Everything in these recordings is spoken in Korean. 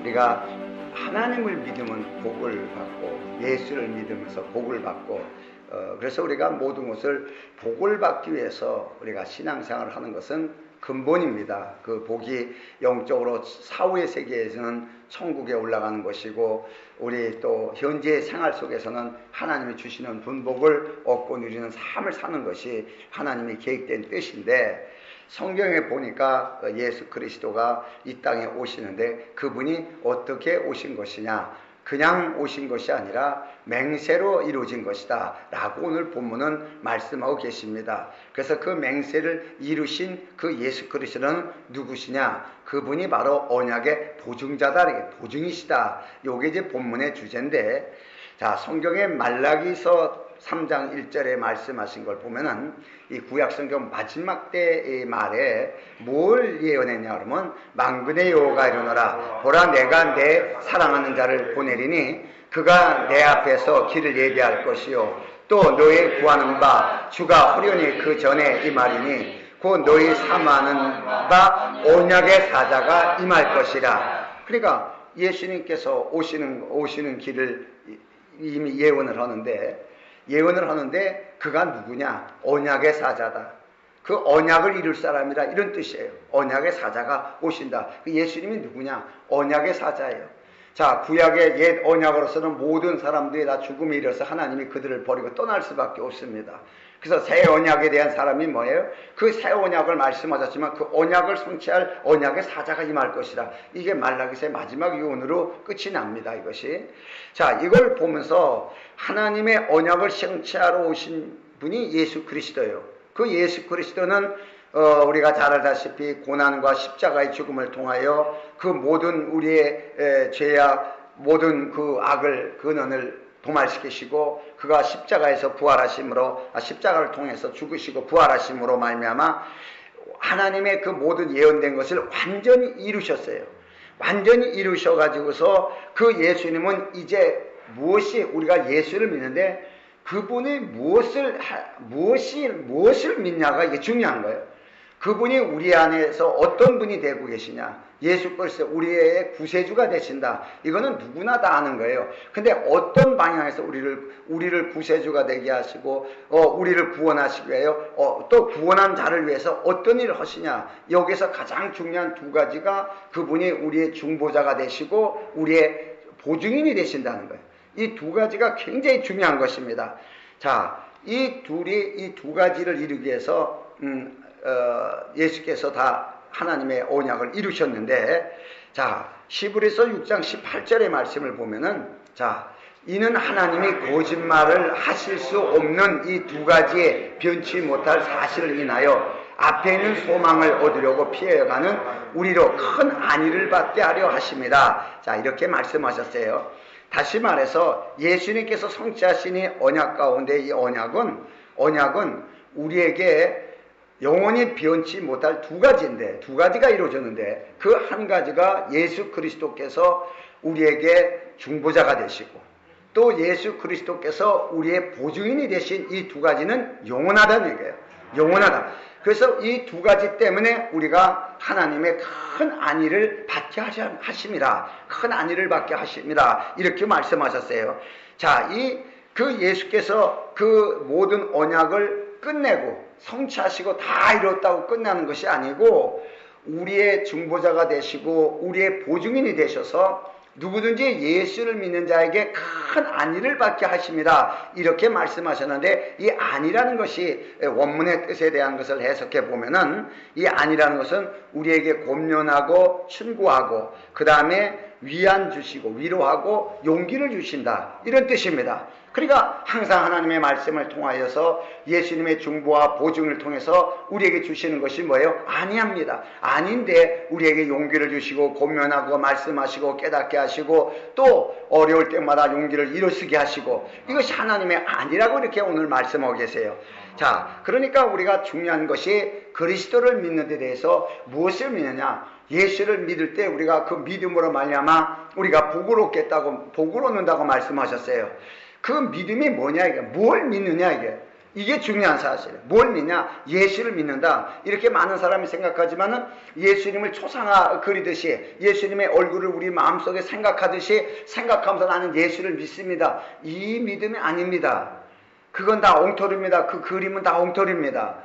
우리가 하나님을 믿으면 복을 받고 예수를 믿으면서 복을 받고 그래서 우리가 모든 것을 복을 받기 위해서 우리가 신앙생활을 하는 것은 근본입니다. 그 복이 영적으로 사후의 세계에서는 천국에 올라가는 것이고 우리 또 현재 생활 속에서는 하나님이 주시는 분복을 얻고 누리는 삶을 사는 것이 하나님이 계획된 뜻인데, 성경에 보니까 예수 그리스도가 이 땅에 오시는데 그분이 어떻게 오신 것이냐, 그냥 오신 것이 아니라 맹세로 이루어진 것이다 라고 오늘 본문은 말씀하고 계십니다. 그래서 그 맹세를 이루신 그 예수 그리스도는 누구시냐, 그분이 바로 언약의 보증자다, 보증이시다. 요게 이제 본문의 주제인데, 자, 성경의 말라기서 3장 1절에 말씀하신 걸 보면은 이 구약성경 마지막 때의 말에 뭘 예언했냐 그러면, 만군의 여호와가 이르노라, 보라 내가 내 사랑하는 자를 보내리니 그가 내 앞에서 길을 예비할 것이요 또 너희 구하는 바 주가 호련히 그 전에 임하리니 곧 너희 사모하는 바 언약의 사자가 임할 것이라. 그러니까 예수님께서 오시는 길을 이미 예언을 하는데 그가 누구냐? 언약의 사자다. 그 언약을 이룰 사람이라, 이런 뜻이에요. 언약의 사자가 오신다. 그 예수님이 누구냐? 언약의 사자예요. 자, 구약의 옛 언약으로서는 모든 사람들이 다 죽음에 이르러서 하나님이 그들을 버리고 떠날 수밖에 없습니다. 그래서 새 언약에 대한 사람이 뭐예요? 그 새 언약을 말씀하셨지만 그 언약을 성취할 언약의 사자가 임할 것이라. 이게 말라기서의 마지막 유언으로 끝이 납니다, 이것이. 자, 이걸 보면서 하나님의 언약을 성취하러 오신 분이 예수 그리스도예요. 그 예수 그리스도는 우리가 잘 알다시피 고난과 십자가의 죽음을 통하여 그 모든 우리의 죄와 모든 그 악을, 근원을 도말시키시고 그가 십자가에서 부활하심으로, 십자가를 통해서 죽으시고 부활하심으로 말미암아 하나님의 그 모든 예언된 것을 완전히 이루셨어요. 완전히 이루셔가지고서 그 예수님은 이제 무엇이, 우리가 예수를 믿는데 그분이 무엇을 믿냐가 이게 중요한 거예요. 그분이 우리 안에서 어떤 분이 되고 계시냐, 예수 그리스도 우리의 구세주가 되신다. 이거는 누구나 다 아는 거예요. 근데 어떤 방향에서 우리를 구세주가 되게 하시고 우리를 구원하시기 위하여 또 구원한 자를 위해서 어떤 일을 하시냐, 여기서 가장 중요한 두 가지가 그분이 우리의 중보자가 되시고 우리의 보증인이 되신다는 거예요. 이 두 가지가 굉장히 중요한 것입니다. 자, 이 두 가지를 이루기 위해서 예수께서 다 하나님의 언약을 이루셨는데, 자, 히브리서 6장 18절의 말씀을 보면은, 자, 이는 하나님이 거짓말을 하실 수 없는 이 두 가지의 변치 못할 사실을 인하여 앞에 있는 소망을 얻으려고 피해가는 우리로 큰 안위를 받게 하려 하십니다. 자, 이렇게 말씀하셨어요. 다시 말해서 예수님께서 성취하신 이 언약 가운데 이 언약은 우리에게 영원히 변치 못할 두 가지인데, 두 가지가 이루어졌는데 그 한 가지가 예수 그리스도께서 우리에게 중보자가 되시고 또 예수 그리스도께서 우리의 보증인이 되신 이 두 가지는 영원하다는 얘기예요. 영원하다. 그래서 이 두 가지 때문에 우리가 하나님의 큰 안위를 받게 하심이라. 큰 안위를 받게 하십니다. 이렇게 말씀하셨어요. 자, 그 예수께서 그 모든 언약을 끝내고 성취하시고 다 이뤘다고 끝나는 것이 아니고 우리의 중보자가 되시고 우리의 보증인이 되셔서 누구든지 예수를 믿는 자에게 큰 안위를 받게 하십니다. 이렇게 말씀하셨는데, 이 안위라는 것이 원문의 뜻에 대한 것을 해석해 보면은, 이 안위라는 것은 우리에게 권면하고 충고하고 그 다음에 위안 주시고 위로하고 용기를 주신다, 이런 뜻입니다. 그러니까 항상 하나님의 말씀을 통하여서 예수님의 중보와 보증을 통해서 우리에게 주시는 것이 뭐예요? 안위합니다. 안위인데 우리에게 용기를 주시고 권면하고 말씀하시고 깨닫게 하시고 또 어려울 때마다 용기를 일어서게 하시고, 이것이 하나님의 안위라고 이렇게 오늘 말씀하고 계세요. 자, 그러니까 우리가 중요한 것이 그리스도를 믿는 데 대해서 무엇을 믿느냐, 예수를 믿을 때 우리가 그 믿음으로 말미암아 우리가 복을 얻는다고 말씀하셨어요. 그 믿음이 뭐냐, 이게 뭘 믿느냐, 이게 이게 중요한 사실이에요. 뭘 믿냐? 예수를 믿는다. 이렇게 많은 사람이 생각하지만은 예수님을 초상화 그리듯이 예수님의 얼굴을 우리 마음속에 생각하듯이 생각하면서 나는 예수를 믿습니다. 이 믿음이 아닙니다. 그건 다 엉터리입니다. 그 그림은 다 엉터리입니다.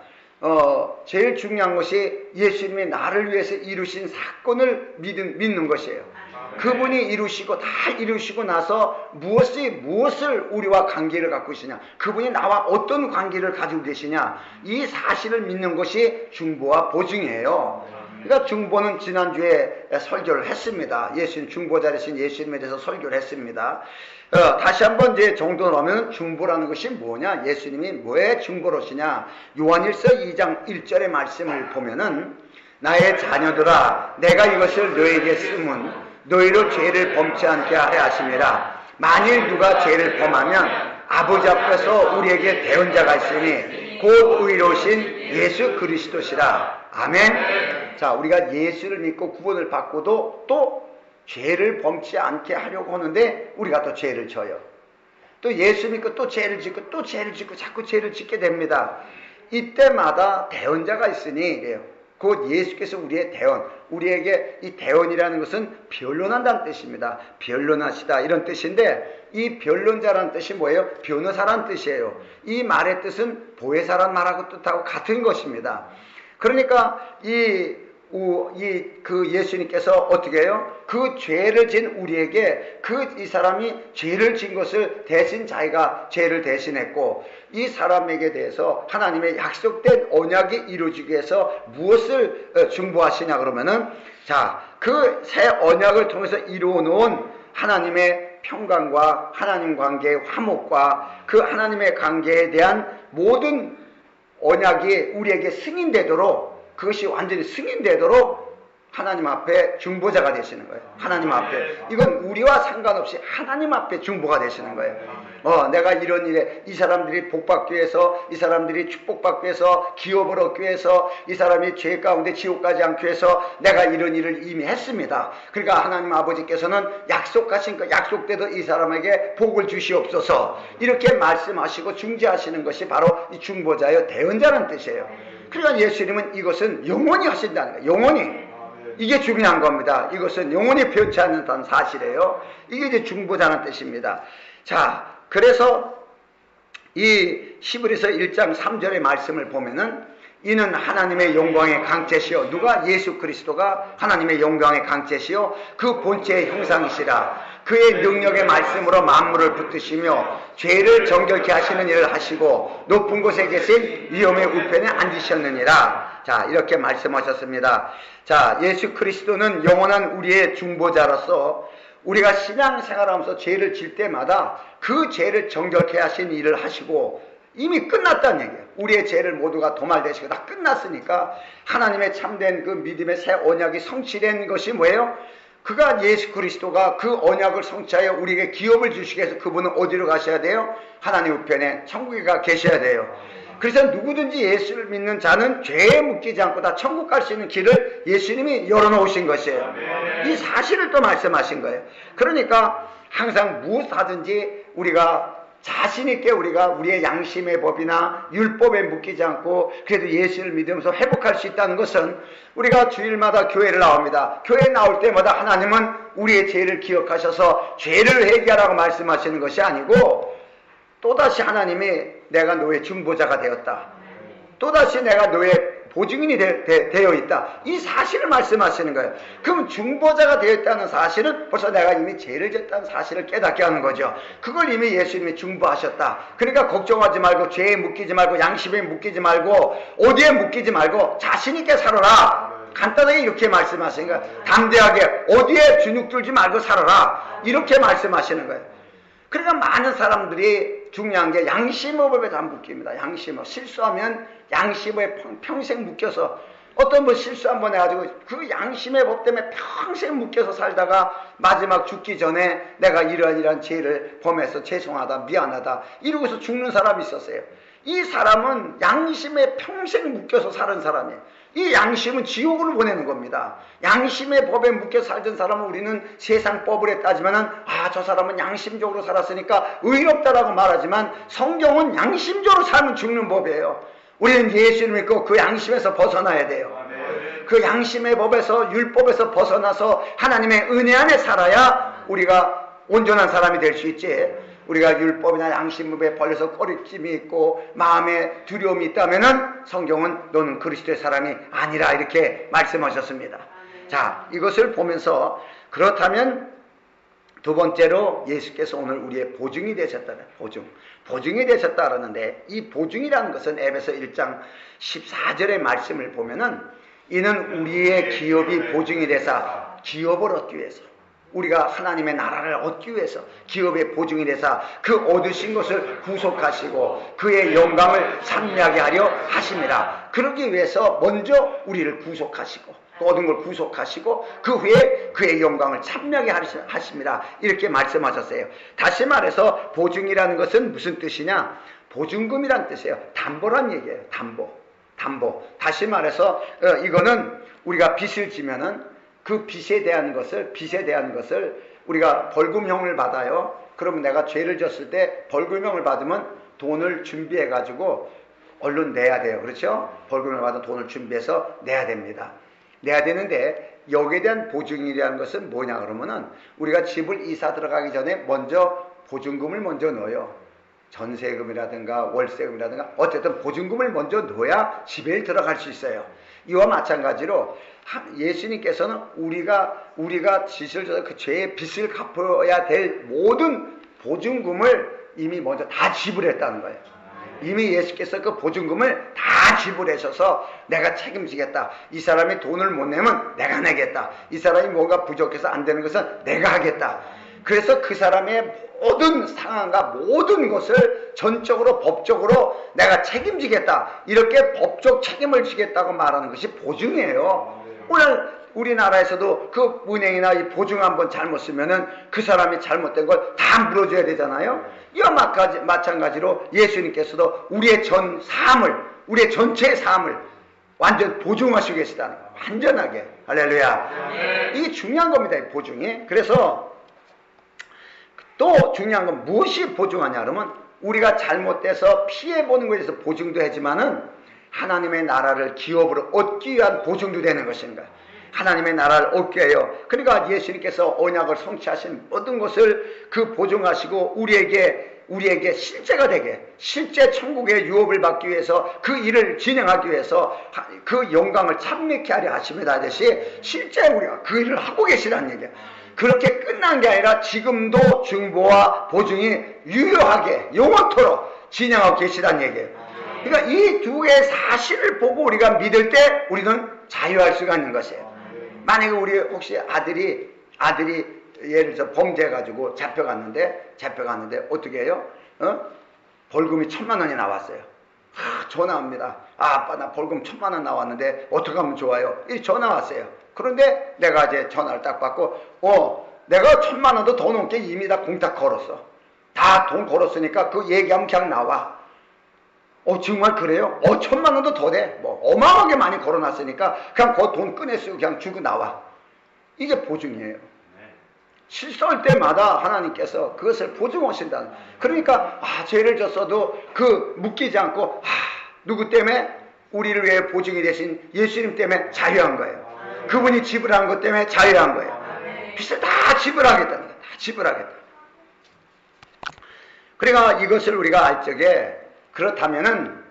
제일 중요한 것이 예수님이 나를 위해서 이루신 사건을 믿는 것이에요. 그분이 이루시고 다 이루시고 나서 무엇을 우리와 관계를 갖고 계시냐, 그분이 나와 어떤 관계를 가지고 계시냐, 이 사실을 믿는 것이 중보와 보증이에요. 그러니까 중보는 지난주에 설교를 했습니다. 중보자이신 예수님에 대해서 설교를 했습니다. 다시 한번 이제 정돈을 하면 중보라는 것이 뭐냐, 예수님이 뭐에 중보로시냐. 요한일서 2장 1절의 말씀을 보면은 나의 자녀들아 내가 이것을 너에게 쓰면 너희로 죄를 범치 않게 하려 하심이라. 만일 누가 죄를 범하면 아버지 앞에서 우리에게 대언자가 있으니 곧 의로우신 예수 그리스도시라. 아멘. 자, 우리가 예수를 믿고 구원을 받고도 또 죄를 범치 않게 하려고 하는데 우리가 또 죄를 져요. 또 예수 믿고 또 죄를 짓고 또 죄를 짓고 자꾸 죄를 짓게 됩니다. 이때마다 대언자가 있으니 이래요. 곧 예수께서 우리의 대언, 우리에게 이 대언이라는 것은 변론한다는 뜻입니다. 변론하시다 이런 뜻인데, 이 변론자라는 뜻이 뭐예요? 변호사라는 뜻이에요. 이 말의 뜻은 보혜사라는 말하고 뜻하고 같은 것입니다. 그러니까 그 예수님께서 어떻게 해요? 그 죄를 진 우리에게 이 사람이 죄를 진 것을 대신 자기가 죄를 대신했고, 이 사람에게 대해서 하나님의 약속된 언약이 이루어지기 위해서 무엇을 중보하시냐 그러면은, 자, 그 새 언약을 통해서 이루어 놓은 하나님의 평강과 하나님 관계의 화목과 그 하나님의 관계에 대한 모든 언약이 우리에게 승인되도록, 그것이 완전히 승인되도록 하나님 앞에 중보자가 되시는 거예요. 하나님 앞에. 이건 우리와 상관없이 하나님 앞에 중보가 되시는 거예요. 내가 이런 일에 이 사람들이 복받기 위해서, 이 사람들이 축복받기 위해서, 기업을 얻기 위해서, 이 사람이 죄 가운데 지옥 가지 않기 위해서 내가 이런 일을 이미 했습니다. 그러니까 하나님 아버지께서는 약속하신 그 약속대로 이 사람에게 복을 주시옵소서, 이렇게 말씀하시고 중재하시는 것이 바로 이 중보자여 대언자라는 뜻이에요. 그러니까 예수님은 이것은 영원히 하신다는 거예요. 영원히. 이게 중요한 겁니다. 이것은 영원히 변치 않는다는 사실이에요. 이게 이제 중보자는 뜻입니다. 자, 그래서 이 히브리서 1장 3절의 말씀을 보면은, 이는 하나님의 영광의 강체시요, 누가? 예수 그리스도가 하나님의 영광의 강체시요 그 본체의 형상이시라. 그의 능력의 말씀으로 만물을 붙드시며 죄를 정결케 하시는 일을 하시고 높은 곳에 계신 위엄의 우편에 앉으셨느니라. 자, 이렇게 말씀하셨습니다. 자, 예수 그리스도는 영원한 우리의 중보자로서 우리가 신앙생활하면서 죄를 질 때마다 그 죄를 정결케 하신 일을 하시고 이미 끝났다는 얘기예요. 우리의 죄를 모두가 도말되시고 다 끝났으니까 하나님의 참된 그 믿음의 새 언약이 성취된 것이 뭐예요? 그가 예수 그리스도가 그 언약을 성취하여 우리에게 기업을 주시기 위해서 그분은 어디로 가셔야 돼요? 하나님 우편에 천국에 가 계셔야 돼요. 그래서 누구든지 예수를 믿는 자는 죄에 묶이지 않고 다 천국 갈 수 있는 길을 예수님이 열어놓으신 것이에요. 이 사실을 또 말씀하신 거예요. 그러니까 항상 무엇하든지 우리가 자신있게 우리의 양심의 법이나 율법에 묶이지 않고 그래도 예수를 믿으면서 회복할 수 있다는 것은, 우리가 주일마다 교회를 나옵니다. 교회 나올 때마다 하나님은 우리의 죄를 기억하셔서 죄를 회개하라고 말씀하시는 것이 아니고, 또다시 하나님이 내가 너의 중보자가 되었다, 또다시 내가 너의 보증인이 되어 있다, 이 사실을 말씀하시는 거예요. 그럼 중보자가 되어 있다는 사실은 벌써 내가 이미 죄를 졌다는 사실을 깨닫게 하는 거죠. 그걸 이미 예수님이 중보하셨다. 그러니까 걱정하지 말고, 죄에 묶이지 말고, 양심에 묶이지 말고, 어디에 묶이지 말고 자신 있게 살아라. 간단하게 이렇게 말씀하시는 거예요. 담대하게 어디에 주눅 들지 말고 살아라, 이렇게 말씀하시는 거예요. 그러니까 많은 사람들이 중요한 게 양심의 법에 다 묶입니다. 양심을 실수하면 양심에 평생 묶여서, 어떤 분 실수 한번 해가지고 그 양심의 법 때문에 평생 묶여서 살다가 마지막 죽기 전에 내가 이러한 죄를 범해서 죄송하다, 미안하다 이러고서 죽는 사람이 있었어요. 이 사람은 양심에 평생 묶여서 사는 사람이에요. 이 양심은 지옥으로 보내는 겁니다. 양심의 법에 묶여 살던 사람은 우리는 세상 법을 따지면은 저 사람은 양심적으로 살았으니까 의롭다라고 말하지만 성경은 양심적으로 살면 죽는 법이에요. 우리는 예수를 믿고 그 양심에서 벗어나야 돼요. 그 양심의 법에서 율법에서 벗어나서 하나님의 은혜 안에 살아야 우리가 온전한 사람이 될 수 있지. 우리가 율법이나 양심법에 벌려서 꺼리낌이 있고 마음에 두려움이 있다면은 성경은 너는 그리스도의 사람이 아니라 이렇게 말씀하셨습니다. 자, 이것을 보면서 그렇다면 두 번째로 예수께서 오늘 우리의 보증이 되셨다는 보증이 되셨다 그러는데 이 보증이라는 것은 에베소 1장 14절의 말씀을 보면은 이는 우리의 기업이 보증이 되사 기업을 얻기 위해서 우리가 하나님의 나라를 얻기 위해서 기업의 보증이 되사 그 얻으신 것을 구속하시고 그의 영광을 찬미하게 하려 하십니다. 그러기 위해서 먼저 우리를 구속하시고 얻은 걸 구속하시고 그 후에 그의 영광을 찬미하게 하십니다. 이렇게 말씀하셨어요. 다시 말해서 보증이라는 것은 무슨 뜻이냐? 보증금이란 뜻이에요. 담보란 얘기예요. 담보. 다시 말해서 이거는 우리가 빚을 지면은 그 빚에 대한 것을 우리가 벌금형을 받아요. 그러면 내가 죄를 졌을 때 벌금형을 받으면 돈을 준비해 가지고 얼른 내야 돼요. 그렇죠? 벌금을 받은 돈을 준비해서 내야 됩니다. 내야 되는데 여기에 대한 보증이라는 것은 뭐냐 그러면은 우리가 집을 이사 들어가기 전에 먼저 보증금을 먼저 넣어요. 전세금이라든가 월세금이라든가 어쨌든 보증금을 먼저 넣어야 집에 들어갈 수 있어요. 이와 마찬가지로 예수님께서는 우리가 짓을 져서 그 죄의 빚을 갚아야 될 모든 보증금을 이미 먼저 다 지불했다는 거예요. 이미 예수께서 그 보증금을 다 지불하셔서 내가 책임지겠다. 이 사람이 돈을 못 내면 내가 내겠다. 이 사람이 뭔가 부족해서 안 되는 것은 내가 하겠다. 그래서 그 사람의 모든 상황과 모든 것을 전적으로 법적으로 내가 책임지겠다. 이렇게 법적 책임을 지겠다고 말하는 것이 보증이에요. 오늘 우리나라에서도 그 은행이나 이 보증 한번 잘못 쓰면은 그 사람이 잘못된 걸 다 물어줘야 되잖아요. 이와 마찬가지로 예수님께서도 우리의 우리의 전체의 삶을 완전 보증하시고 계시다는 거예요. 완전하게. 할렐루야. 이게 중요한 겁니다. 이 보증이. 그래서 또 중요한 건 무엇이 보증하냐 그러면 우리가 잘못돼서 피해보는 것에 대해서 보증도 하지만은 하나님의 나라를 기업으로 얻기 위한 보증도 되는 것인가. 하나님의 나라를 얻게 해요. 그러니까 예수님께서 언약을 성취하신 모든 것을 그 보증하시고 우리에게 실제가 되게 실제 천국의 유업을 받기 위해서 그 일을 진행하기 위해서 그 영광을 참미케 하려 하십니다 하듯이 실제 우리가 그 일을 하고 계시다는 얘기예요. 그렇게 끝난 게 아니라 지금도 중보와 보증이 유효하게 영원토록 진행하고 계시다는 얘기예요. 그러니까 이 두 개의 사실을 보고 우리가 믿을 때 우리는 자유할 수가 있는 것이에요. 만약에 우리 혹시 아들이 예를 들어 범죄해가지고 잡혀갔는데 어떻게 해요? 벌금이 1,000만 원이 나왔어요. 전화합니다. 아빠 나 벌금 1,000만 원 나왔는데 어떻게 하면 좋아요? 이 전화 왔어요. 그런데 내가 이제 전화를 딱 받고 내가 1,000만 원도 더 넘게 이미 다 공탁 걸었어. 다 돈 걸었으니까 그 얘기하면 그냥 나와. 정말 그래요? 1,000만 원도 더 돼. 어마어마하게 많이 걸어놨으니까 그냥 그 돈 꺼내서 그냥 주고 나와. 이게 보증이에요. 실수할 때마다 하나님께서 그것을 보증하신다는. 그러니까 죄를 졌어도 묶이지 않고 누구 때문에? 우리를 위해 보증이 되신 예수님 때문에 자유한 거예요. 그분이 지불한 것 때문에 자유한 거예요. 빚을 다 지불하겠다는 거예요. 다 지불하겠다. 그러니까 이것을 우리가 알 적에 그렇다면은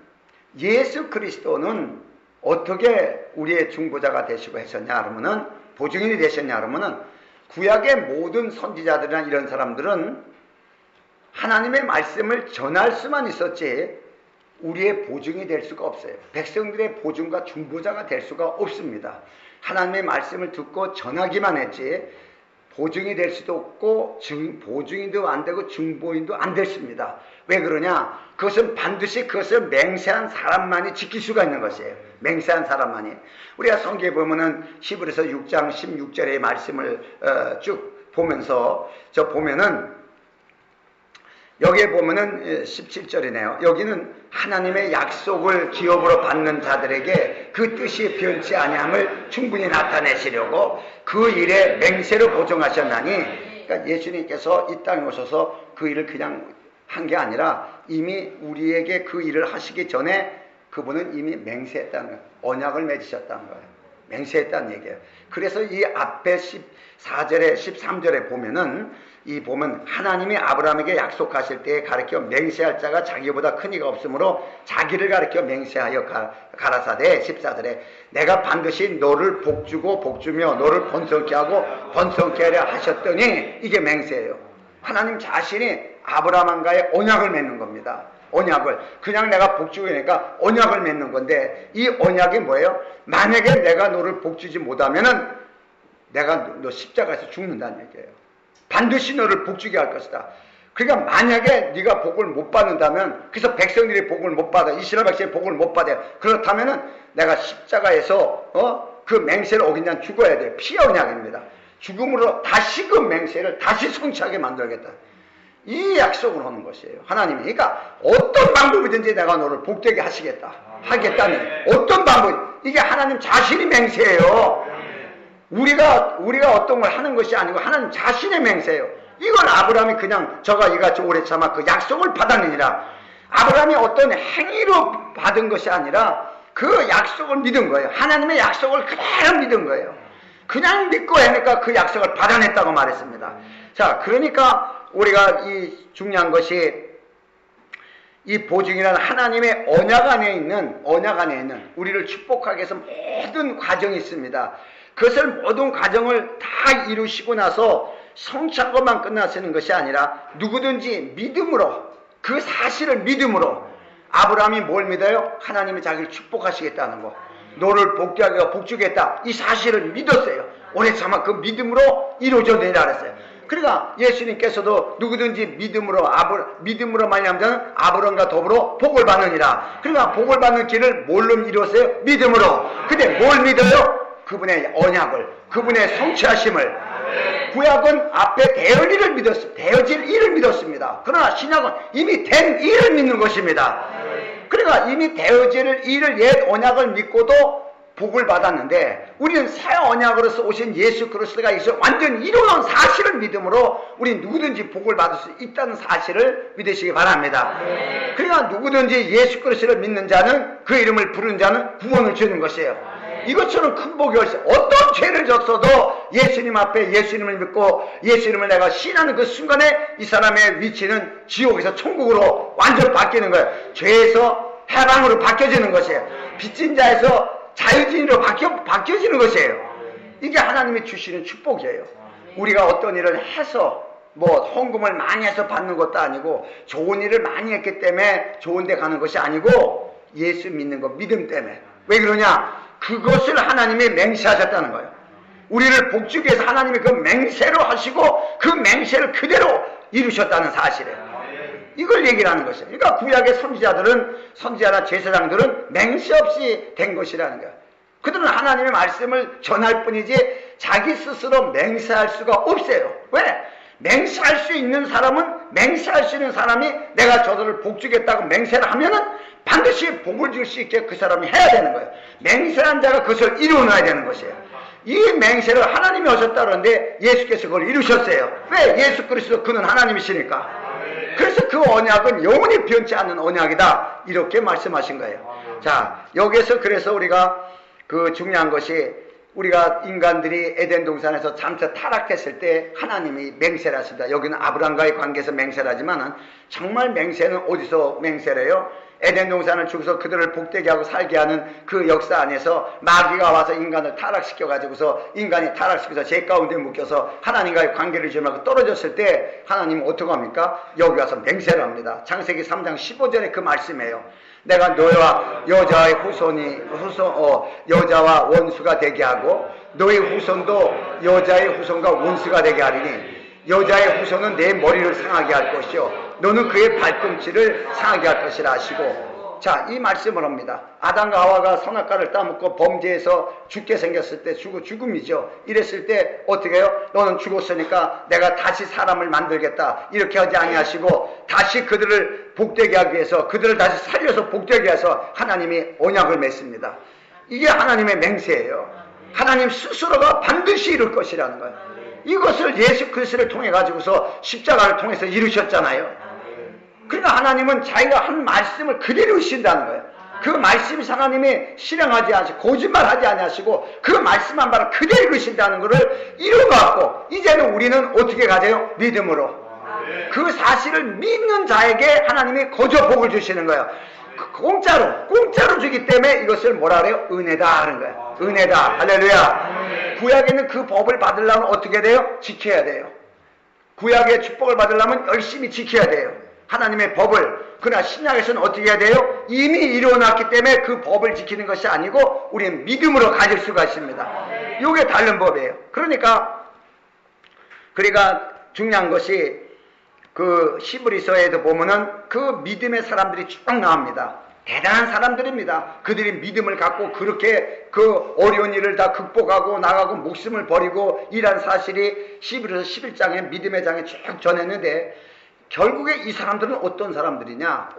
예수 그리스도는 어떻게 우리의 중보자가 되시고 하셨냐 그러면은 보증인이 되셨냐 그러면은 구약의 모든 선지자들이나 이런 사람들은 하나님의 말씀을 전할 수만 있었지 우리의 보증이 될 수가 없어요. 백성들의 보증과 중보자가 될 수가 없습니다. 하나님의 말씀을 듣고 전하기만 했지 보증이 될 수도 없고 보증인도 안 되고 중보인도 안 됐습니다. 왜 그러냐? 그것은 반드시 그것을 맹세한 사람만이 지킬 수가 있는 것이에요. 맹세한 사람만이. 우리가 성경에 보면은 히브리서 6장 16절의 말씀을 쭉 보면서 보면은 여기에 보면은 17절이네요. 여기는 하나님의 약속을 기업으로 받는 자들에게 그 뜻이 변치 아니함을 충분히 나타내시려고 그 일에 맹세로 보증하셨나니, 그러니까 예수님께서 이 땅에 오셔서 그 일을 그냥 한 게 아니라 이미 우리에게 그 일을 하시기 전에 그분은 이미 맹세했다는 거예요. 언약을 맺으셨다는 거예요. 맹세했다는 얘기예요. 그래서 이 앞에 14절에 13절에 보면은 보면 하나님이 아브라함에게 약속하실 때에 가르쳐 맹세할 자가 자기보다 큰 이가 없으므로 자기를 가르쳐 맹세하여 가라사대 14절에 내가 반드시 너를 복주고 복주며 너를 번성케 하고 번성케 하려 하셨더니, 이게 맹세예요. 하나님 자신이 아브라함과의 언약을 맺는 겁니다. 언약을 그냥 내가 복주니까 언약을 맺는 건데, 이 언약이 뭐예요? 만약에 내가 너를 복주지 못하면은 내가 너 십자가에서 죽는다는 얘기예요. 반드시 너를 복주게 할 것이다. 그러니까 만약에 네가 복을 못 받는다면, 그래서 백성들이 복을 못 받아, 이스라엘 백성이 복을 못 받아요. 그렇다면은 내가 십자가에서 그 맹세를 어긴다면 죽어야 돼요. 피의 언약입니다. 죽음으로 다시 그 맹세를 다시 성취하게 만들겠다. 이 약속을 하는 것이에요, 하나님이. 그러니까 어떤 방법이든지 내가 너를 복되게 하겠다는, 어떤 방법, 이게 하나님 자신이 맹세예요. 우리가 어떤 걸 하는 것이 아니고 하나님 자신의 맹세예요. 이걸 아브라함이 그냥 저가 이같이 오래 참아 그 약속을 받았느니라. 아브라함이 어떤 행위로 받은 것이 아니라 그 약속을 믿은 거예요. 하나님의 약속을 그대로 믿은 거예요. 그냥 믿고 하니까 그 약속을 받아냈다고 말했습니다. 자, 그러니까 우리가 이 중요한 것이 이 보증이라는 하나님의 언약 안에 있는 우리를 축복하기 위해서 모든 과정이 있습니다. 그것을 모든 과정을 다 이루시고 나서 성취한 것만 끝나시는 것이 아니라 누구든지 믿음으로, 그 사실을 믿음으로, 아브라함이 뭘 믿어요? 하나님이 자기를 축복하시겠다는 거, 너를 복되게 복주겠다, 이 사실을 믿었어요. 오래 참아 그 믿음으로 이루어져내라 그랬어요. 그러니까 예수님께서도 누구든지 믿음으로 말미암는 자는 아브라함과 더불어 복을 받느니라. 그러니까 복을 받는 길을 뭘로 이루었어요? 믿음으로. 근데 뭘 믿어요? 그분의 언약을, 그분의 성취하심을. 구약은 앞에 되어질 일을 믿었습니다. 그러나 신약은 이미 된 일을 믿는 것입니다. 그러니까 이미 되어질 일을, 옛 언약을 믿고도 복을 받았는데, 우리는 새 언약으로서 오신 예수 그리스도가 있어 완전 이루어진 사실을 믿음으로 우리 누구든지 복을 받을 수 있다는 사실을 믿으시기 바랍니다. 그러니까 누구든지 예수 그리스도를 믿는 자는, 그 이름을 부르는 자는 구원을 주는 것이에요. 이것처럼 큰 복이 없어요. 어떤 죄를 졌어도 예수님 앞에 예수님을 믿고 예수님을 내가 신하는 그 순간에 이 사람의 위치는 지옥에서 천국으로 완전 바뀌는 거예요. 죄에서 해방으로 바뀌어지는 것이에요. 빚진 자에서 자유진으로 바뀌어지는 것이에요. 이게 하나님이 주시는 축복이에요. 우리가 어떤 일을 해서 헌금을 많이 해서 받는 것도 아니고, 좋은 일을 많이 했기 때문에 좋은 데 가는 것이 아니고, 예수 믿는 거, 믿음 때문에. 왜 그러냐? 그것을 하나님이 맹세하셨다는 거예요. 우리를 복주기 위해서 하나님이 그 맹세로 하시고 그 맹세를 그대로 이루셨다는 사실이에요. 이걸 얘기를 하는 것이에요. 그러니까 구약의 선지자나 제사장들은 맹세 없이 된 것이라는 거예요. 그들은 하나님의 말씀을 전할 뿐이지 자기 스스로 맹세할 수가 없어요. 왜? 맹세할 수 있는 사람은, 맹세할 수 있는 사람이 내가 저들을 복주겠다고 맹세를 하면은 반드시 복을 줄 수 있게 그 사람이 해야 되는 거예요. 맹세한 자가 그것을 이루어놔야 되는 것이에요. 이 맹세를 하나님이 하셨다 그러는데 예수께서 그걸 이루셨어요. 왜? 예수 그리스도 그는 하나님이시니까. 그래서 그 언약은 영원히 변치 않는 언약이다, 이렇게 말씀하신 거예요. 자, 여기에서 그래서 우리가 그 중요한 것이, 우리가 인간들이 에덴 동산에서 잠시 타락했을 때 하나님이 맹세를 하십니다. 여기는 아브라함과의 관계에서 맹세를 하지만 정말 맹세는 어디서 맹세를 해요? 에덴 동산을 주고서 그들을 복되게 하고 살게 하는 그 역사 안에서 마귀가 와서 인간을 타락시켜가지고서, 인간이 타락시켜서 죄 가운데 묶여서 하나님과의 관계를 지으면서 떨어졌을 때 하나님은 어떻게 합니까? 여기 와서 맹세를 합니다. 창세기 3장 15절에 그 말씀이에요. 내가 너와 여자의 여자와 원수가 되게 하고 너의 후손도 여자의 후손과 원수가 되게 하리니, 여자의 후손은 내 머리를 상하게 할 것이요 너는 그의 발꿈치를 상하게 할 것이라 하시고, 자, 이 말씀을 합니다. 아담과 하와가 선악과를 따먹고 범죄해서 죽게 생겼을 때 죽음이죠. 이랬을 때 어떻게 해요? 너는 죽었으니까 내가 다시 사람을 만들겠다. 이렇게 하지 아니하시고 다시 그들을 복되게 하기 위해서, 그들을 다시 살려서 복되게 해서 하나님이 언약을 맺습니다. 이게 하나님의 맹세예요. 하나님 스스로가 반드시 이룰 것이라는 거예요. 이것을 예수 그리스도를 통해 가지고서 십자가를 통해서 이루셨잖아요. 그러니까 하나님은 자기가 한 말씀을 그대로 이루신다는 거예요. 그 말씀이 하나님이 실행하지 않으시고 거짓말하지 아니하시고 그 말씀한 바를 그대로 이루신다는 것을 이루어갖고 이제는 우리는 어떻게 가져요? 믿음으로. 그 사실을 믿는 자에게 하나님이 거저 복을 주시는 거예요. 공짜로 주기 때문에 이것을 뭐라 그래요? 은혜다 하는 거예요. 은혜다. 할렐루야. 구약에는 그 법을 받으려면 어떻게 돼요? 지켜야 돼요. 구약의 축복을 받으려면 열심히 지켜야 돼요. 하나님의 법을. 그러나 신약에서는 어떻게 해야 돼요? 이미 이루어놨기 때문에 그 법을 지키는 것이 아니고 우리는 믿음으로 가질 수가 있습니다. 이게 다른 법이에요. 그러니까 중요한 것이 그 히브리서에도 보면은 그 믿음의 사람들이 쭉 나옵니다. 대단한 사람들입니다. 그들이 믿음을 갖고 그렇게 그 어려운 일을 다 극복하고 나가고 목숨을 버리고 일한 사실이 히브리서 11장에 믿음의 장에 쭉 전했는데 결국에 이 사람들은 어떤 사람들이냐?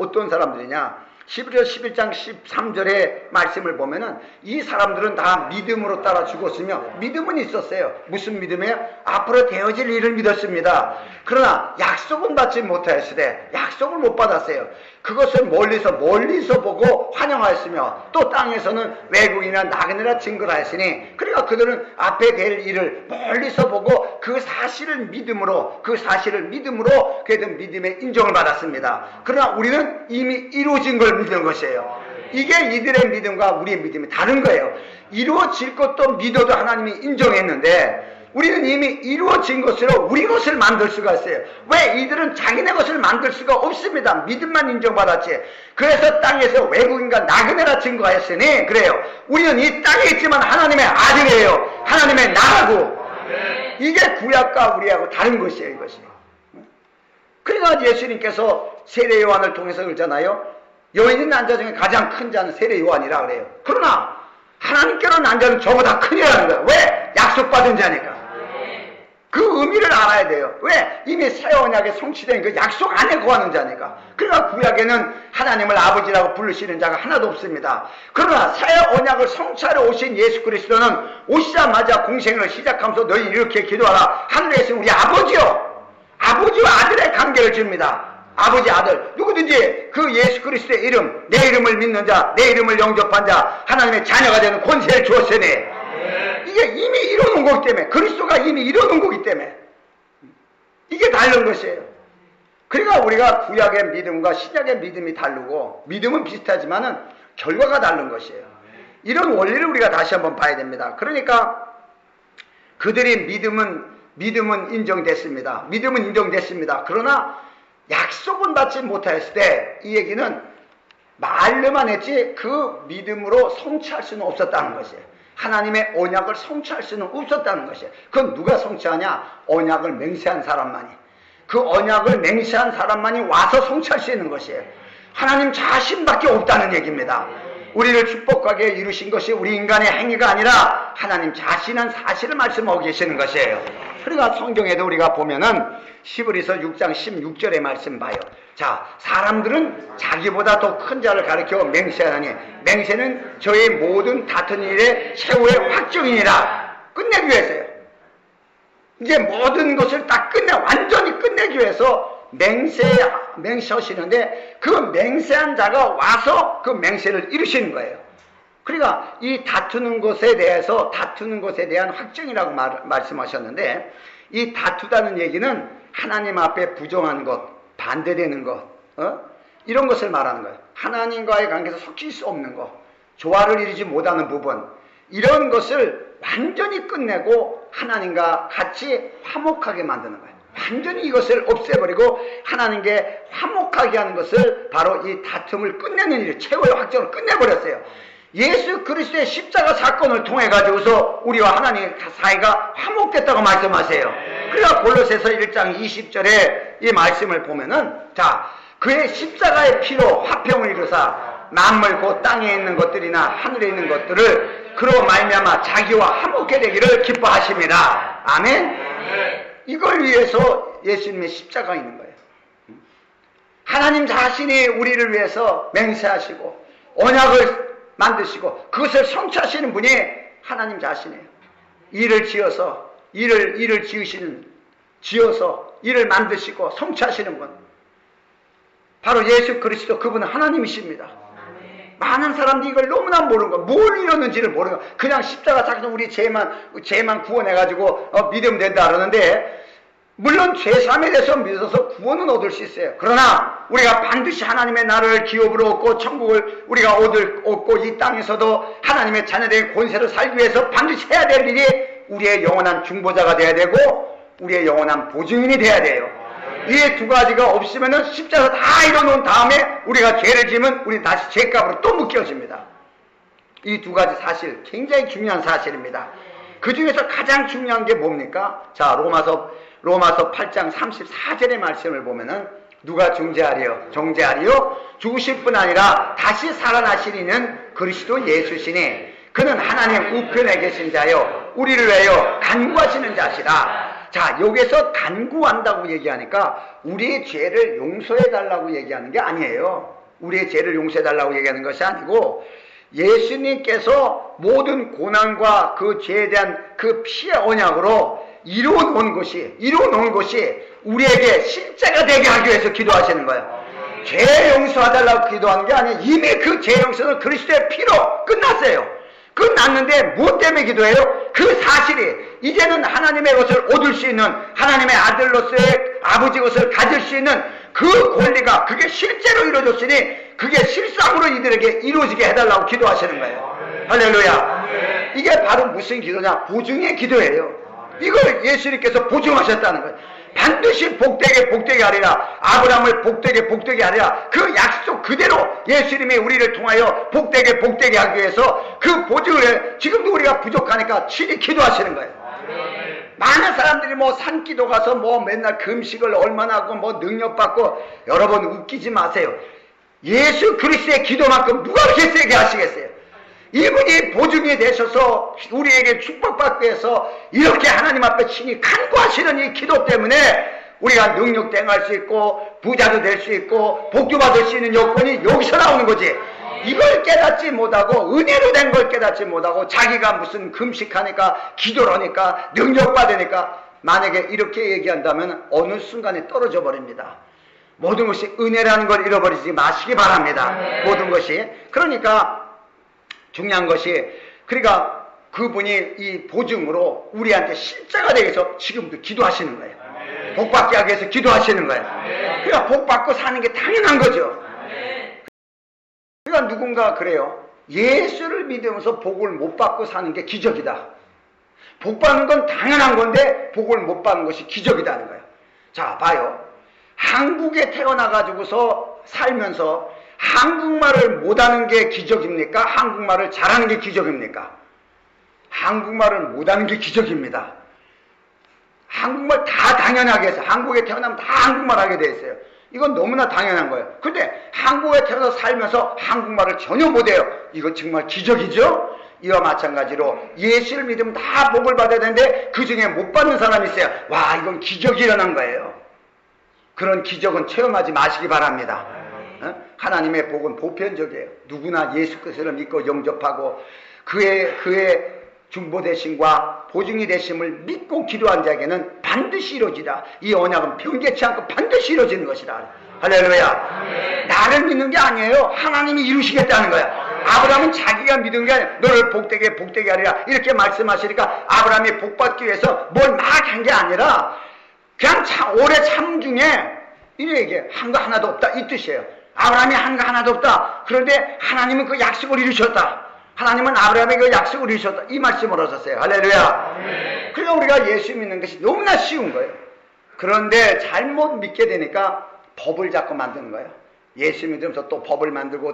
히브리서 11장 13절의 말씀을 보면은 이 사람들은 다 믿음으로 따라 죽었으며 믿음은 있었어요. 무슨 믿음이에요? 앞으로 되어질 일을 믿었습니다. 그러나 약속은 받지 못하였으되 약속을 못 받았어요. 그것을 멀리서 보고 환영하였으며 또 땅에서는 외국이나 나그네라 증거를 하였으니 그러니까 그들은 앞에 될 일을 멀리서 보고 그 사실을 믿음으로 그들은 믿음의 인정을 받았습니다. 그러나 우리는 이미 이루어진 걸 믿는 것이에요. 이게 이들의 믿음과 우리의 믿음이 다른 거예요. 이루어질 것도 믿어도 하나님이 인정했는데 우리는 이미 이루어진 것으로 우리 것을 만들 수가 있어요. 왜? 이들은 자기네 것을 만들 수가 없습니다. 믿음만 인정받았지. 그래서 땅에서 외국인과 나그네라 증거하였으니 그래요. 우리는 이 땅에 있지만 하나님의 아들이에요. 하나님의 나라고. 이게 구약과 우리하고 다른 것이에요. 이것이. 그러니까 예수님께서 세례 요한을 통해서 그러잖아요. 여인인 난 자 중에 가장 큰 자는 세례 요한이라 그래요. 그러나 하나님께로 난 자는 저보다 크니라는 거예요. 왜? 약속받은 자니까. 그 의미를 알아야 돼요. 왜? 이미 새 언약에 성취된 그 약속 안에 거하는 자니까. 그러니까 구약에는 하나님을 아버지라고 부르시는 자가 하나도 없습니다. 그러나 새 언약을 성취하러 오신 예수 그리스도는 오시자마자 공생을 시작하면서 너희 이렇게 기도하라. 하늘에 계신 우리 아버지요. 아버지와 아들의 관계를 줍니다. 아버지 아들 누구든지 그 예수 그리스도의 이름 내 이름을 믿는 자 내 이름을 영접한 자 하나님의 자녀가 되는 권세를 주었으니 이게 이미 이뤄놓은 거기 때문에 그리스도가 이미 이뤄놓은 거기 때문에 이게 다른 것이에요. 그러니까 우리가 구약의 믿음과 신약의 믿음이 다르고 믿음은 비슷하지만은 결과가 다른 것이에요. 이런 원리를 우리가 다시 한번 봐야 됩니다. 그러니까 그들의 믿음은 인정됐습니다. 그러나 약속은 받지 못하였을 때 이 얘기는 말로만 했지 그 믿음으로 성취할 수는 없었다는 것이에요. 하나님의 언약을 성취할 수는 없었다는 것이에요. 그건 누가 성취하냐? 언약을 맹세한 사람만이. 그 언약을 맹세한 사람만이 와서 성취할 수 있는 것이에요. 하나님 자신밖에 없다는 얘기입니다. 우리를 축복하게 이루신 것이 우리 인간의 행위가 아니라 하나님 자신한 사실을 말씀하고 계시는 것이에요. 그러니까 성경에도 우리가 보면은 히브리서 6장 16절의 말씀 봐요. 자, 사람들은 자기보다 더 큰 자를 가리켜 맹세하니 맹세는 저의 모든 다툰 일의 최후의 확정이니라. 끝내기 위해서요. 이제 모든 것을 다 완전히 끝내기 위해서 맹세하시는데 그 맹세한 자가 와서 그 맹세를 이루시는 거예요. 그러니까 이 다투는 것에 대한 확정이라고 말씀하셨는데 이 다투다는 얘기는 하나님 앞에 부정한 것, 반대되는 것, 이런 것을 말하는 거예요. 하나님과의 관계에서 섞일 수 없는 것, 조화를 이루지 못하는 부분, 이런 것을 완전히 끝내고 하나님과 같이 화목하게 만드는 거예요. 완전히 이것을 없애버리고 하나님께 화목하게 하는 것을 바로 이 다툼을 끝내는 일, 최후의 확정을 끝내버렸어요. 예수 그리스도의 십자가 사건을 통해 가지고서 우리와 하나님 사이가 화목됐다고 말씀하세요. 그러니까 골로새서 1장 20절에 이 말씀을 보면은 자, 그의 십자가의 피로 화평을 이루사 만물 곧 땅에 있는 것들이나 하늘에 있는 것들을 그로 말미암아 자기와 화목게 되기를 기뻐하십니다. 아멘. 이걸 위해서 예수님의 십자가가 있는 거예요. 하나님 자신이 우리를 위해서 맹세하시고 언약을 만드시고 그것을 성취하시는 분이 하나님 자신이에요. 일을 지어서 일을 지어서 일을 만드시고 성취하시는 분, 바로 예수 그리스도, 그분은 하나님이십니다. 많은 사람들이 이걸 너무나 모르는 거야. 뭘 이뤘는지를 모르는 거야. 그냥 십자가 자기는 우리 죄만 구원해가지고 믿으면 된다 그러는데, 물론 죄삼에 대해서 믿어서 구원은 얻을 수 있어요. 그러나 우리가 반드시 하나님의 나라를 기업으로 얻고 천국을 우리가 얻고 이 땅에서도 하나님의 자녀들의 권세로 살기 위해서 반드시 해야 될 일이 우리의 영원한 중보자가 돼야 되고 우리의 영원한 보증인이 돼야 돼요. 이 두 가지가 없으면은 십자가 다 이뤄놓은 다음에 우리가 죄를 지으면 우리 다시 죄값으로 또 묶여집니다. 이 두 가지 사실 굉장히 중요한 사실입니다. 그 중에서 가장 중요한 게 뭡니까? 자, 로마서 8장 34절의 말씀을 보면은 누가 정죄하리요? 죽으실 뿐 아니라 다시 살아나시리는 그리스도 예수시니 그는 하나님 우편에 계신 자요 우리를 위하여 간구하시는 자시라. 자, 여기서 간구한다고 얘기하니까 우리의 죄를 용서해달라고 얘기하는 게 아니에요. 우리의 죄를 용서해달라고 얘기하는 것이 아니고 예수님께서 모든 고난과 그 죄에 대한 그 피의 언약으로 이루어놓은 것이 우리에게 실제가 되게 하기 위해서 기도하시는 거예요. 죄 용서해달라고 기도하는 게 아니에요. 이미 그 죄 용서는 그리스도의 피로 끝났어요. 끝났는데 무엇 때문에 기도해요? 그 사실이 이제는 하나님의 것을 얻을 수 있는, 하나님의 아들로서의 아버지 것을 가질 수 있는 그 권리가 그게 실제로 이루어졌으니 그게 실상으로 이들에게 이루어지게 해달라고 기도하시는 거예요. 할렐루야. 이게 바로 무슨 기도냐? 보증의 기도예요. 이걸 예수님께서 보증하셨다는 거예요. 반드시 복되게 하리라. 아브라함을 복되게 하리라. 그 약속 그대로 예수님이 우리를 통하여 복되게 하기 위해서 그 보증을 해. 지금도 우리가 부족하니까 친히 기도하시는 거예요. 많은 사람들이 뭐 산기도 가서 뭐 맨날 금식을 얼마나 하고 뭐 능력받고, 여러분 웃기지 마세요. 예수 그리스도의 기도만큼 누가 그렇게 세게 하시겠어요? 이분이 보증이 되셔서 우리에게 축복받기 위해서 이렇게 하나님 앞에 친히 간구하시는 이 기도 때문에 우리가 능력도 행할 수 있고 부자도 될 수 있고 복주받을 수 있는 여건이 여기서 나오는 거지. 이걸 깨닫지 못하고, 은혜로 된 걸 깨닫지 못하고, 자기가 무슨 금식하니까 기도를 하니까 능력받으니까, 만약에 이렇게 얘기한다면 어느 순간에 떨어져 버립니다. 모든 것이 은혜라는 걸 잃어버리지 마시기 바랍니다. 모든 것이. 그러니까 중요한 것이, 그러니까 그분이 이 보증으로 우리한테 실제가 되기 위해서 지금도 기도하시는 거예요. 복받게 하기 위해서 기도하시는 거예요. 그러니까 복받고 사는 게 당연한 거죠. 그러니까 누군가 그래요. 예수를 믿으면서 복을 못 받고 사는 게 기적이다. 복 받는 건 당연한 건데 복을 못 받는 것이 기적이다는 거예요. 자, 봐요. 한국에 태어나가지고서 살면서 한국말을 못하는 게 기적입니까? 한국말을 잘하는 게 기적입니까? 한국말을 못하는 게 기적입니다. 한국말 다 당연하게 해서 한국에 태어나면 다 한국말 하게 돼 있어요. 이건 너무나 당연한 거예요. 근데 한국에 태어나서 살면서 한국말을 전혀 못해요. 이건 정말 기적이죠? 이와 마찬가지로 예수를 믿으면 다 복을 받아야 되는데 그 중에 못 받는 사람이 있어요. 와, 이건 기적이 일어난 거예요. 그런 기적은 체험하지 마시기 바랍니다. 하나님의 복은 보편적이에요. 누구나 예수 그리스도를 믿고 영접하고 그의 중보되심과 보증이 되심을 믿고 기도한 자에게는 반드시 이루어지다. 이 언약은 변개치 않고 반드시 이루어지는 것이다. 할렐루야. 나를 믿는 게 아니에요. 하나님이 이루시겠다는 거야. 아브라함은 자기가 믿은 게 아니라 너를 복되게 하리라 이렇게 말씀하시니까 아브라함이 복받기 위해서 뭘 막 한 게 아니라 그냥 오래 참 중에 이렇게 한 거 하나도 없다 이 뜻이에요. 아브라함이 한 거 하나도 없다. 그런데 하나님은 그 약속을 이루셨다. 하나님은 아브라함에게 그 약속을 이루셨다. 이 말씀을 하셨어요. 할렐루야. 그러니까 우리가 예수 믿는 것이 너무나 쉬운 거예요. 그런데 잘못 믿게 되니까 법을 자꾸 만드는 거예요. 예수 믿으면서 또 법을 만들고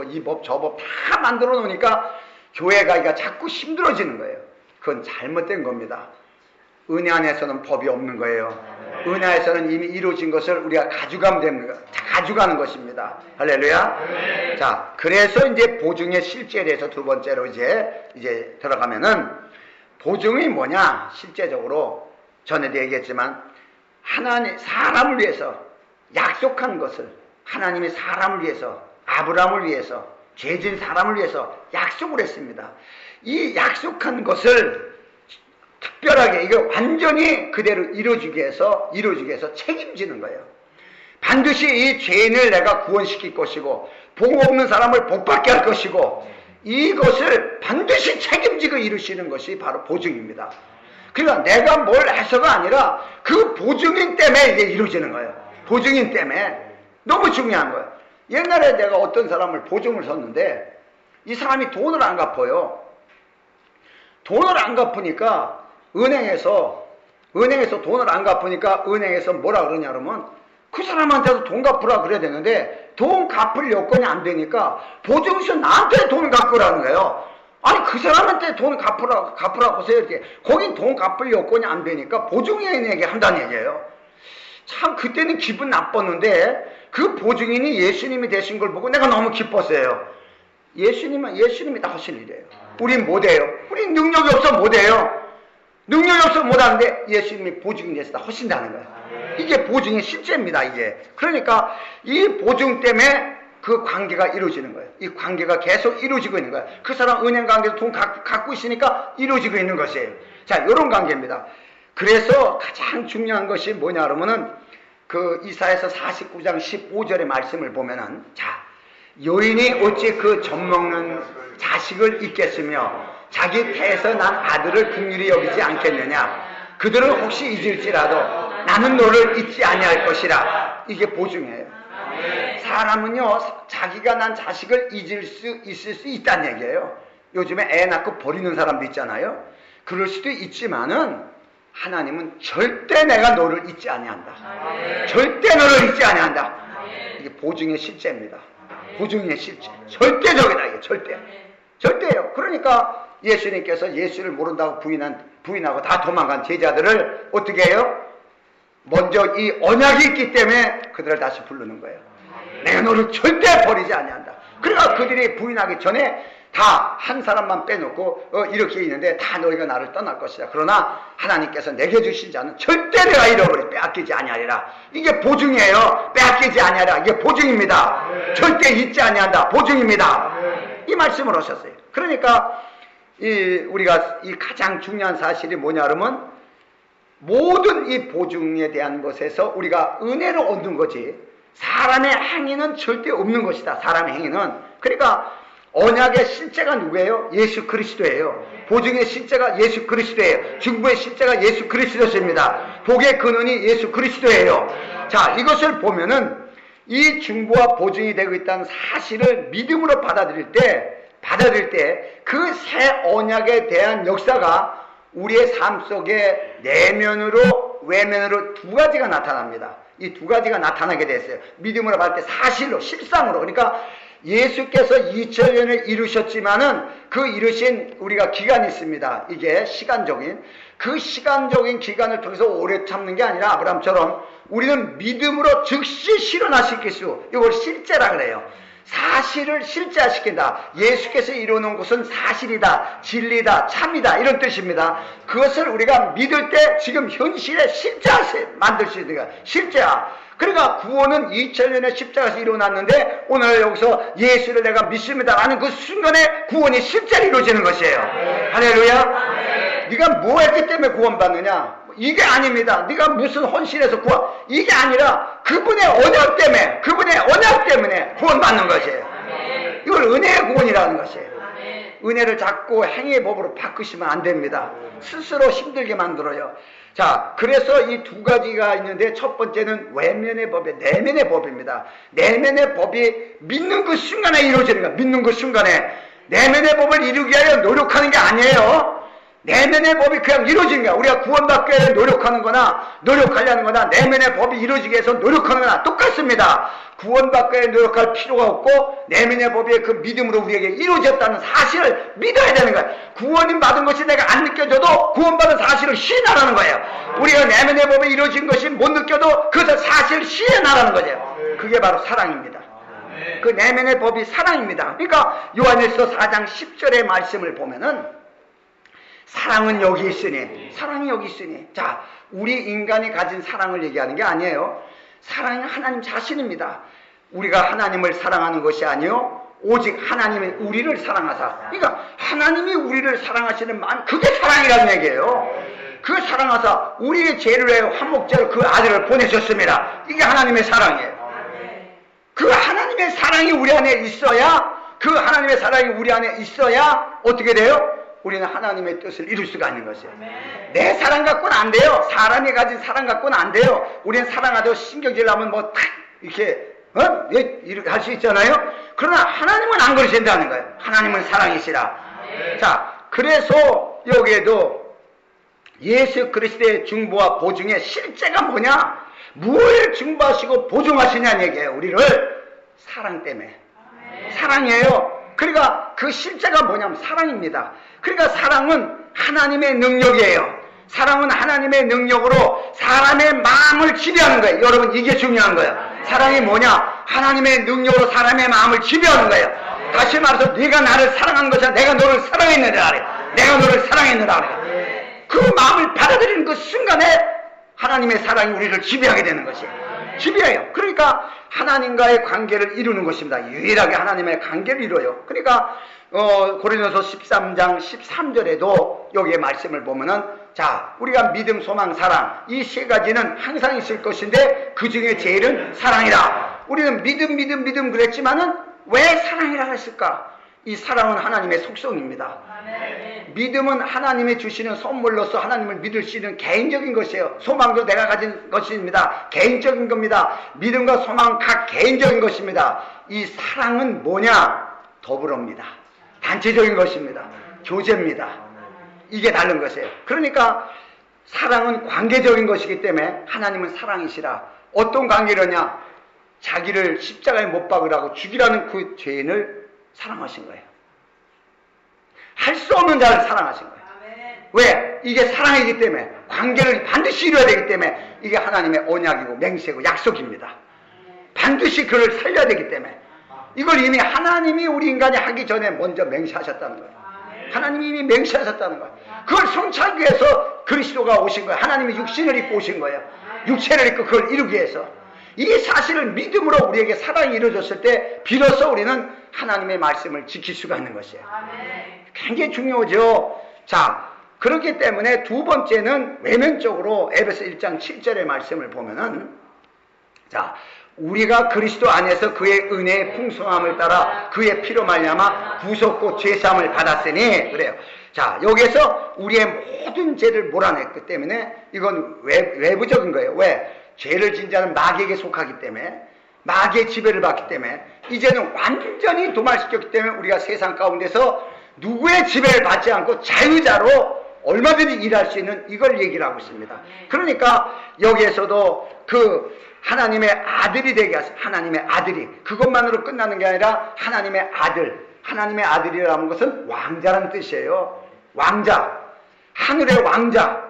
이 법 저 법 다 만들어 놓으니까 교회 가기가 자꾸 힘들어지는 거예요. 그건 잘못된 겁니다. 은혜 안에서는 법이 없는 거예요. 은혜에서는 이미 이루어진 것을 우리가 가져가면 됩니다. 가져가는 것입니다. 할렐루야. 자, 그래서 이제 보증의 실제에 대해서 두 번째로 이제 들어가면은 보증이 뭐냐? 실제적으로 전에도 얘기했지만 하나님 사람을 위해서 약속한 것을 하나님이 사람을 위해서 아브라함을 위해서 죄진 사람을 위해서 약속을 했습니다. 이 약속한 것을 특별하게 이거 완전히 그대로 이루어지게 해서 책임지는 거예요. 반드시 이 죄인을 내가 구원시킬 것이고 복 없는 사람을 복받게 할 것이고 이것을 반드시 책임지고 이루시는 것이 바로 보증입니다. 그러니까 내가 뭘 해서가 아니라 그 보증인 때문에 이게 이루어지는 거예요. 보증인 때문에. 너무 중요한 거예요. 옛날에 내가 어떤 사람을 보증을 섰는데 이 사람이 돈을 안 갚아요. 돈을 안 갚으니까 은행에서 돈을 안 갚으니까 은행에서 뭐라 그러냐 그러면 그 사람한테도 돈 갚으라 그래야 되는데 돈 갚을 여건이 안 되니까 보증서 나한테 돈 갚으라는 거예요. 아니 그 사람한테 돈 갚으라고 해서 이렇게 거긴 돈 갚을 여건이 안 되니까 보증인에게 한다는 얘기예요. 참 그때는 기분 나빴는데 그 보증인이 예수님이 되신 걸 보고 내가 너무 기뻤어요. 예수님이 다 하실 일이에요. 우린 못해요. 우린 능력이 없어 못해요. 능력이 없어 못하는데 예수님이 보증이 돼서 다 하신다는 거예요. 이게 보증의 실제입니다. 이게. 그러니까 이 보증 때문에 그 관계가 이루어지는 거예요. 이 관계가 계속 이루어지고 있는 거예요. 그 사람 은행 관계도 돈 갖고 있으니까 이루어지고 있는 것이에요. 자, 이런 관계입니다. 그래서 가장 중요한 것이 뭐냐 그러면은 그 이사야서 49장 15절의 말씀을 보면은 자, 여인이 어찌 그 젖먹는 자식을 잊겠으며 자기 태에서 난 아들을 긍휼히 여기지 않겠느냐. 그들은 혹시 잊을지라도 나는 너를 잊지 아니할 것이라. 이게 보증이에요. 사람은요 자기가 난 자식을 잊을 수 있을 수 있다는 얘기예요. 요즘에 애 낳고 버리는 사람도 있잖아요. 그럴 수도 있지만은 하나님은 절대 내가 너를 잊지 아니한다. 절대 너를 잊지 아니한다. 이게 보증의 실제입니다. 보증의 실제. 절대적이다. 이게 절대예요. 그러니까 예수님께서 예수를 모른다고 부인하고 다 도망간 제자들을 어떻게 해요? 먼저 이 언약이 있기 때문에 그들을 다시 부르는 거예요. 내가 너를 절대 버리지 아니한다. 그러니까 그들이 부인하기 전에 다 한 사람만 빼놓고 이렇게 있는데 다 너희가 나를 떠날 것이다. 그러나 하나님께서 내게 주신 자는 절대 내가 잃어버리지 빼앗기지 아니하리라. 이게 보증이에요. 빼앗기지 아니하리라. 이게 보증입니다. 절대 잊지 아니한다. 보증입니다. 이 말씀을 하셨어요. 그러니까 우리가 이 가장 중요한 사실이 뭐냐 그러면 모든 이 보증에 대한 것에서 우리가 은혜를 얻는 거지 사람의 행위는 절대 없는 것이다. 사람의 행위는. 그러니까 언약의 실제가 누구예요? 예수 그리스도예요. 보증의 실제가 예수 그리스도예요. 중보의 실제가 예수 그리스도십니다. 복의 근원이 예수 그리스도예요. 자, 이것을 보면은 이 중보와 보증이 되고 있다는 사실을 믿음으로 받아들일 때 그 새 언약에 대한 역사가 우리의 삶 속에 내면으로 외면으로 두 가지가 나타납니다. 이 두 가지가 나타나게 됐어요. 믿음으로 받을 때 사실로 실상으로. 그러니까 예수께서 2000년을 이루셨지만은 그 이루신 우리가 기간이 있습니다. 이게 시간적인 그 시간적인 기간을 통해서 오래 참는 게 아니라 아브라함처럼 우리는 믿음으로 즉시 실현하실 수 이걸 실제라 그래요. 사실을 실제화시킨다. 예수께서 이루어놓은 것은 사실이다, 진리다, 참이다 이런 뜻입니다. 그것을 우리가 믿을 때 지금 현실에 실제화 만들 수 있는 거야. 실제화. 그러니까 구원은 2000년의 십자가에서 일어났는데 오늘 여기서 예수를 내가 믿습니다라는 그 순간에 구원이 실제로 이루어지는 것이에요. 할렐루야. 네가 뭐 했기 때문에 구원받느냐? 이게 아닙니다. 네가 무슨 헌신해서 구원, 이게 아니라 그분의 언약 때문에 구원받는 것이에요. 이걸 은혜의 구원이라는 것이에요. 은혜를 자꾸 행위의 법으로 바꾸시면 안 됩니다. 스스로 힘들게 만들어요. 자, 그래서 이 두 가지가 있는데 첫 번째는 외면의 법이 내면의 법입니다. 내면의 법이 믿는 그 순간에 이루어지는 거예요. 믿는 그 순간에 내면의 법을 이루기 위하여 노력하는 게 아니에요. 내면의 법이 그냥 이루어진 거야. 우리가 구원받기 위해 노력하는 거나 노력하려는 거나 내면의 법이 이루어지기 위해서 노력하는 거나 똑같습니다. 구원받기 위해 노력할 필요가 없고 내면의 법이 그 믿음으로 우리에게 이루어졌다는 사실을 믿어야 되는 거야. 구원을 받은 것이 내가 안 느껴져도 구원받은 사실을 시인하라는 거예요. 우리가 내면의 법이 이루어진 것이 못 느껴도 그것을 사실을 시인하라는 거죠. 그게 바로 사랑입니다. 그 내면의 법이 사랑입니다. 그러니까 요한일서 4장 10절의 말씀을 보면은 사랑은 여기 있으니, 사랑이 여기 있으니. 자, 우리 인간이 가진 사랑을 얘기하는 게 아니에요. 사랑은 하나님 자신입니다. 우리가 하나님을 사랑하는 것이 아니요 오직 하나님이 우리를 사랑하사. 그러니까 하나님이 우리를 사랑하시는 마음, 그게 사랑이라는 얘기예요. 그 사랑하사 우리의 죄를 위해 화목제로 그 아들을 보내셨습니다. 이게 하나님의 사랑이에요. 그 하나님의 사랑이 우리 안에 있어야, 그 하나님의 사랑이 우리 안에 있어야 어떻게 돼요? 우리는 하나님의 뜻을 이룰 수가 있는 것이에요. 내 사랑 갖고는 안 돼요. 사람이 가진 사랑 갖고는 안 돼요. 우리는 사랑하자고 신경질 나면 뭐 탁 이렇게 이렇게 할 수 있잖아요. 그러나 하나님은 안 그러신다는 거예요. 하나님은 사랑이시라. 자, 그래서 여기에도 예수 그리스도의 중보와 보증의 실제가 뭐냐? 무엇을 중보하시고 보증하시냐는 얘기예요. 우리를 사랑 때문에. 사랑이에요. 그러니까 그 실제가 뭐냐면 사랑입니다. 그러니까 사랑은 하나님의 능력이에요. 사랑은 하나님의 능력으로 사람의 마음을 지배하는 거예요. 여러분, 이게 중요한 거예요. 사랑이 뭐냐? 하나님의 능력으로 사람의 마음을 지배하는 거예요. 다시 말해서 네가 나를 사랑한 것이야. 내가 너를 사랑했느라 그래. 내가 너를 사랑했느라 그래. 그 마음을 받아들이는 그 순간에 하나님의 사랑이 우리를 지배하게 되는 것이에요. 지배해요. 그러니까 하나님과의 관계를 이루는 것입니다. 유일하게 하나님의 관계를 이루어요. 그러니까 고린도서 13장 13절에도 여기에 말씀을 보면은, 자, 우리가 믿음, 소망, 사랑, 이 세 가지는 항상 있을 것인데 그 중에 제일은 사랑이라. 우리는 믿음 그랬지만은 왜 사랑이라 했을까? 이 사랑은 하나님의 속성입니다. 믿음은 하나님이 주시는 선물로서 하나님을 믿을 수 있는 개인적인 것이에요. 소망도 내가 가진 것입니다. 개인적인 겁니다. 믿음과 소망은 각 개인적인 것입니다. 이 사랑은 뭐냐? 더불어입니다. 단체적인 것입니다. 교제입니다. 이게 다른 것이에요. 그러니까 사랑은 관계적인 것이기 때문에 하나님은 사랑이시라. 어떤 관계로냐? 자기를 십자가에 못 박으라고 죽이라는 그 죄인을 사랑하신 거예요. 할 수 없는 자를 사랑하신 거예요. 왜? 이게 사랑이기 때문에, 관계를 반드시 이루어야 되기 때문에, 이게 하나님의 언약이고 맹세고 약속입니다. 반드시 그를 살려야 되기 때문에, 이걸 이미 하나님이 우리 인간이 하기 전에 먼저 맹세하셨다는 거예요. 하나님이 이미 맹세하셨다는 거예요. 그걸 성취하기 위해서 그리스도가 오신 거예요. 하나님이 육신을 입고 오신 거예요. 육체를 입고 그걸 이루기 위해서. 이 사실을 믿음으로 우리에게 사랑이 이루어졌을 때 비로소 우리는 하나님의 말씀을 지킬 수가 있는 것이에요. 굉장히 중요하죠. 자, 그렇기 때문에 두 번째는 외면적으로 에베소 1장 7절의 말씀을 보면은, 자, 우리가 그리스도 안에서 그의 은혜의 풍성함을 따라 그의 피로 말미암아 구속고 죄사함을 받았으니, 그래요. 자, 여기에서 우리의 모든 죄를 몰아냈기 때문에 이건 외부적인 거예요. 왜? 죄를 진 자는 마귀에게 속하기 때문에, 마귀의 지배를 받기 때문에, 이제는 완전히 도말시켰기 때문에 우리가 세상 가운데서 누구의 지배를 받지 않고 자유자로 얼마든지 일할 수 있는, 이걸 얘기를 하고 있습니다. 그러니까 여기에서도 그 하나님의 아들이 되게 하세요. 하나님의 아들이. 그것만으로 끝나는 게 아니라 하나님의 아들. 하나님의 아들이라는 것은 왕자라는 뜻이에요. 왕자. 하늘의 왕자.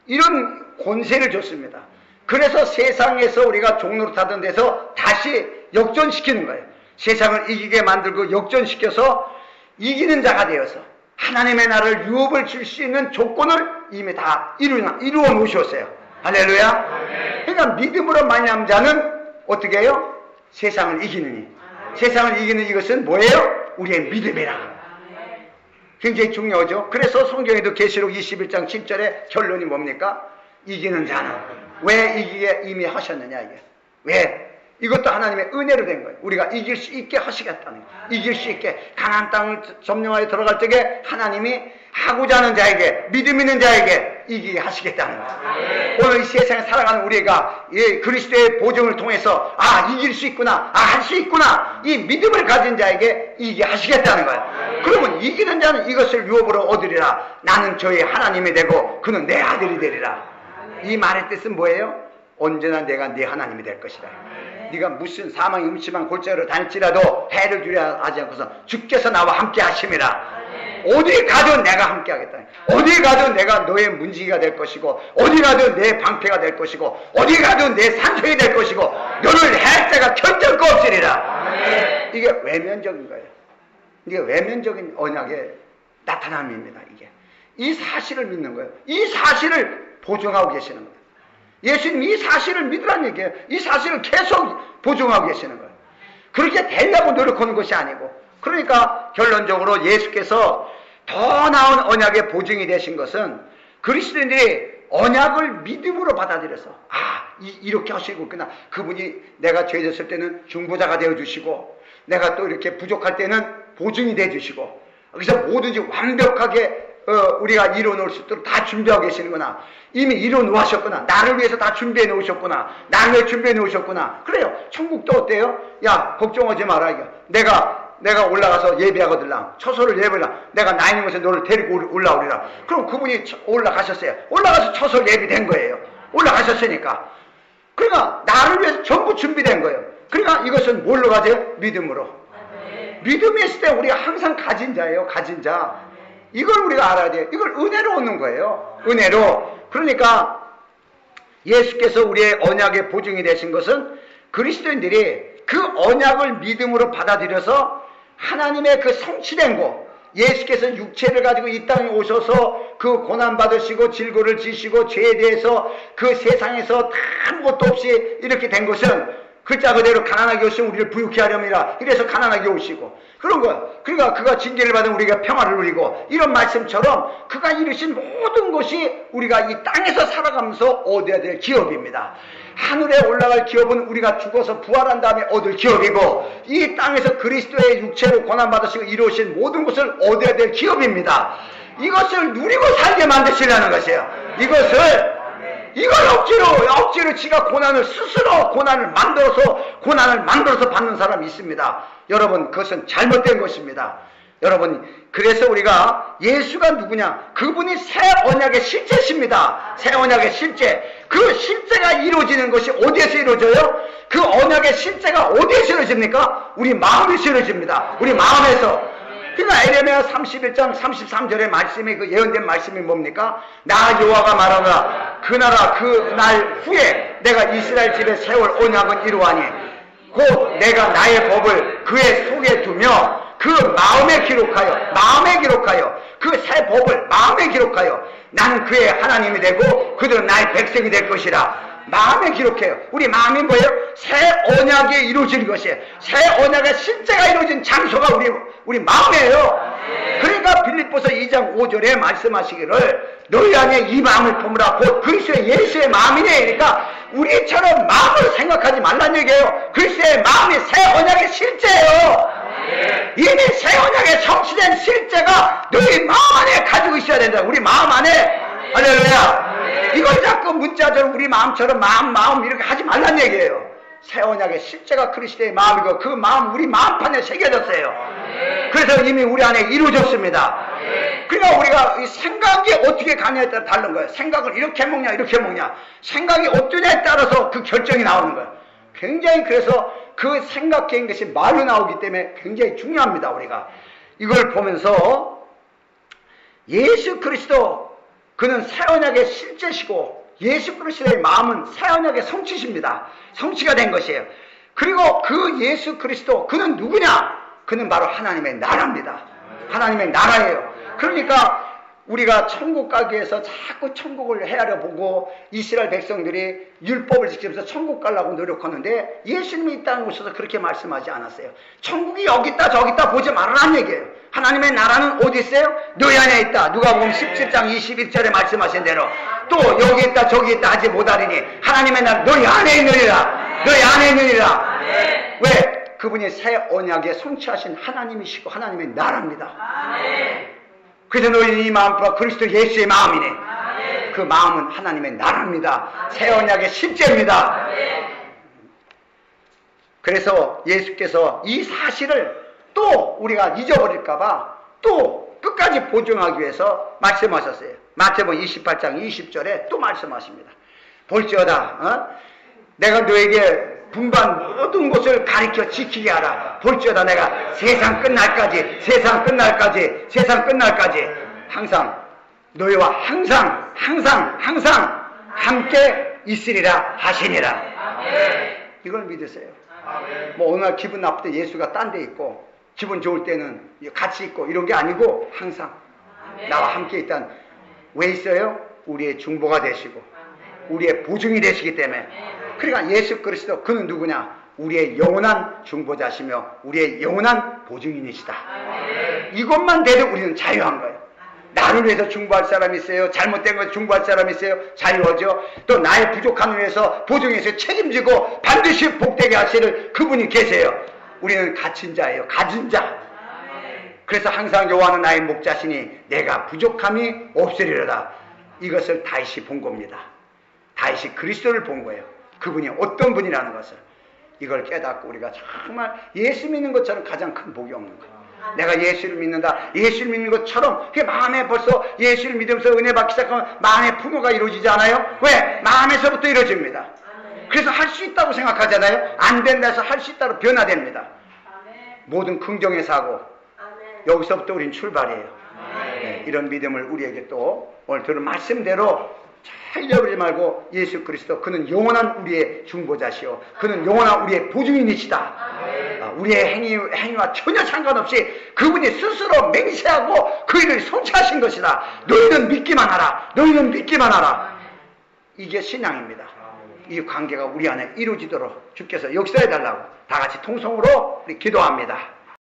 이런 권세를 줬습니다. 그래서 세상에서 우리가 종노릇하던 데서 다시 역전시키는 거예요. 세상을 이기게 만들고 역전시켜서 이기는 자가 되어서 하나님의 나라를 유업을 줄 수 있는 조건을 이미 다 이루어 놓으셨어요. 할렐루야. 그러니까 믿음으로 말미암은 자는 어떻게 해요? 세상을 이기느니. 세상을 이기는 이것은 뭐예요? 우리의 믿음이라. 굉장히 중요하죠. 그래서 성경에도 계시록 21장 10절에 결론이 뭡니까? 이기는 자는. 왜 이기게 이미 하셨느냐, 이게. 왜? 이것도 하나님의 은혜로 된 거예요. 우리가 이길 수 있게 하시겠다는 거예요. 이길 수 있게 가나안 땅을 점령하여 들어갈 적에 하나님이 하고자 하는 자에게, 믿음 있는 자에게 이기게 하시겠다는 거예요. 오늘 이 세상에 살아가는 우리가 그리스도의 보증을 통해서 이길 수 있구나, 할 수 있구나, 이 믿음을 가진 자에게 이기게 하시겠다는 거예요. 그러면 이기는 자는 이것을 유업으로 얻으리라. 나는 저의 하나님이 되고 그는 내 아들이 되리라. 이 말의 뜻은 뭐예요? 언제나 내가 네 하나님이 될 것이다. 네가 무슨 사망이 음침한 골짜기로 다닐지라도 해를 두려워하지 않고서 주께서 나와 함께 하심이라. 어디 가든 내가 함께 하겠다. 어디 가든 내가 너의 문지기가 될 것이고, 어디 가든 내 방패가 될 것이고, 어디 가든 내 산성이 될 것이고, 너를 할 자가 결정코 없으리라. 이게 외면적인 거예요. 이게 외면적인 언약의 나타남입니다. 이게 이 사실을 믿는 거예요. 이 사실을 보증하고 계시는 거예요. 예수님 이 사실을 믿으라는 얘기예요. 이 사실을 계속 보증하고 계시는 거예요. 그렇게 되려고 노력하는 것이 아니고, 그러니까 결론적으로 예수께서 더 나은 언약의 보증이 되신 것은 그리스도인들이 언약을 믿음으로 받아들여서 이렇게 하시고 있구나. 그분이 내가 죄졌을 때는 중보자가 되어주시고, 내가 또 이렇게 부족할 때는 보증이 되어주시고, 그래서 뭐든지 완벽하게 우리가 이뤄놓을 수 있도록 다 준비하고 계시는구나. 이미 이뤄놓으셨구나. 나를 위해서 다 준비해 놓으셨구나. 나를 위해 준비해 놓으셨구나. 그래요. 천국도 어때요? 야, 걱정하지 마라. 이거. 내가 올라가서 예배하거들랑, 처소를 예배하라. 내가 나이 먹어서 너를 데리고 올라오리라. 그럼 그분이 올라가셨어요. 올라가서 처소 예비된 거예요. 올라가셨으니까. 그러니까 나를 위해서 전부 준비된 거예요. 그러니까 이것은 뭘로 가져요? 믿음으로. 믿음이 있을 때 우리가 항상 가진 자예요. 가진 자. 이걸 우리가 알아야 돼요. 이걸 은혜로 얻는 거예요. 은혜로. 그러니까 예수께서 우리의 언약의 보증이 되신 것은 그리스도인들이 그 언약을 믿음으로 받아들여서 하나님의 그 성취된 것, 예수께서 육체를 가지고 이 땅에 오셔서 그 고난받으시고 질고를 지시고 죄에 대해서 그 세상에서 아무것도 없이 이렇게 된 것은 글자 그대로 가난하게 오시면 우리를 부유케 하려니라. 이래서 가난하게 오시고 그런 거예요. 그러니까 그가 징계를 받은 우리가 평화를 누리고, 이런 말씀처럼 그가 이루신 모든 것이 우리가 이 땅에서 살아가면서 얻어야 될 기업입니다. 하늘에 올라갈 기업은 우리가 죽어서 부활한 다음에 얻을 기업이고, 이 땅에서 그리스도의 육체로 고난받으시고 이루신 모든 것을 얻어야 될 기업입니다. 이것을 누리고 살게 만드시려는 것이에요. 이걸 억지로 지가 스스로 고난을 만들어서 받는 사람이 있습니다. 여러분, 그것은 잘못된 것입니다. 여러분, 그래서 우리가 예수가 누구냐? 그분이 새 언약의 실제십니다. 새 언약의 실제. 그 실제가 이루어지는 것이 어디에서 이루어져요? 그 언약의 실제가 어디에서 이루어집니까? 우리 마음에서 이루어집니다. 우리 마음에서. 그러니까 에레미야 31장 33절의 말씀이, 그 예언된 말씀이 뭡니까? 나 여호와가 말하노라. 그날 후에 내가 이스라엘 집에 세울 언약은 이루하니 곧 내가 나의 법을 그의 속에 두며 그 마음에 기록하여 그 새 법을 마음에 기록하여 나는 그의 하나님이 되고 그들은 나의 백성이 될 것이라. 마음에 기록해요. 우리 마음이 뭐예요? 새 언약이 이루어진 것이에요. 새 언약의 실제가 이루어진 장소가 우리 마음이에요. 그러니까 빌립보서 2장 5절에 말씀하시기를 너희 안에 이 마음을 품으라 곧 그리스도의 예수의 마음이네. 그러니까 우리처럼 마음을 생각하지 말란 얘기예요. 그리스도의 마음이 새 언약의 실제예요. 이미 새 언약의 성취된 실제가 너희 마음 안에 가지고 있어야 된다. 우리 마음 안에. 할렐루야. 이걸 자꾸 문자적으로 우리 마음처럼 마음 이렇게 하지 말란 얘기예요. 새 언약의 실제가 그리스도의 마음이고 그 마음 우리 마음판에 새겨졌어요. 그래서 이미 우리 안에 이루어졌습니다. 그러니까 우리가 이 생각이 어떻게 가냐에 따라 다른 거예요. 생각을 이렇게 먹냐 이렇게 먹냐, 생각이 어떠냐에 따라서 그 결정이 나오는 거예요. 굉장히, 그래서 그 생각한 것이 말로 나오기 때문에 굉장히 중요합니다. 우리가 이걸 보면서 예수 그리스도, 그는 새 언약의 실제시고 예수 그리스도의 마음은 새 언약의 성취십니다. 성취가 된 것이에요. 그리고 그 예수 그리스도, 그는 누구냐? 그는 바로 하나님의 나라입니다. 하나님의 나라예요. 그러니까 우리가 천국 가기 위해서 자꾸 천국을 헤아려 보고 이스라엘 백성들이 율법을 지키면서 천국 가려고 노력하는데 예수님이 이 땅에 오셔서 그렇게 말씀하지 않았어요. 천국이 여기 있다 저기 있다 보지 말라는 얘기예요. 하나님의 나라는 어디 있어요? 너희 안에 있다. 누가복음 17장 21절에 말씀하신 대로 또 여기 있다 저기 있다 하지 못하리니 하나님의 나라 너희 안에 있느니라. 너희 안에 있느니라. 왜? 그분이 새 언약에 성취하신 하나님이시고 하나님의 나라입니다. 그래서 너희는 이 마음과 그리스도 예수의 마음이네. 그 마음은 하나님의 나라입니다. 새 언약의 실제입니다. 그래서 예수께서 이 사실을 또 우리가 잊어버릴까봐 또 끝까지 보증하기 위해서 말씀하셨어요. 마태복음 28장 20절에 또 말씀하십니다. 볼지어다 내가 너에게 분반 모든 것을 가르쳐 지키게 하라. 볼지어다 내가 세상 끝날까지 항상 너희와 항상 함께 있으리라 하시니라. 이걸 믿으세요. 뭐 어느 날 기분 나쁠 때 예수가 딴 데 있고 기분 좋을 때는 같이 있고 이런 게 아니고 항상 나와 함께 있다는. 왜 있어요? 우리의 중보가 되시고 우리의 보증이 되시기 때문에. 그러니까 예수 그리스도 그는 누구냐? 우리의 영원한 중보자시며 우리의 영원한 보증인이시다. 이것만 돼도 우리는 자유한 거예요. 나를 위해서 중보할 사람이 있어요. 잘못된 것 중보할 사람이 있어요. 자유하죠. 또 나의 부족함을 위해서 보증해서 책임지고 반드시 복되게 하시는 그분이 계세요. 우리는 갇힌 자예요. 가진 자. 그래서 항상 여호와는 나의 목자시니 내가 부족함이 없으리로다. 이것을 다윗이 본 겁니다. 다윗이 그리스도를 본 거예요. 그분이 어떤 분이라는 것을. 이걸 깨닫고 우리가 정말 예수 믿는 것처럼 가장 큰 복이 없는 거예요. 내가 예수를 믿는다. 예수를 믿는 것처럼 그게 마음에 벌써 예수를 믿으면서 은혜 받기 시작하면 마음의 풍요가 이루어지지 않아요? 왜? 마음에서부터 이루어집니다. 그래서 할 수 있다고 생각하잖아요. 안 된다 해서 할 수 있다고 변화됩니다. 모든 긍정의 사고 여기서부터 우린 출발이에요. 네, 이런 믿음을 우리에게 또 오늘 들은 말씀대로 잘 잊어버리지 말고 예수 그리스도 그는 영원한 우리의 중보자시오. 그는 영원한 우리의 보증인이시다. 우리의 행위와 전혀 상관없이 그분이 스스로 맹세하고 그 일을 성취하신 것이다. 너희는 믿기만 하라. 너희는 믿기만 하라. 이게 신앙입니다. 이 관계가 우리 안에 이루어지도록 주께서 역사해달라고 다 같이 통성으로 우리 기도합니다.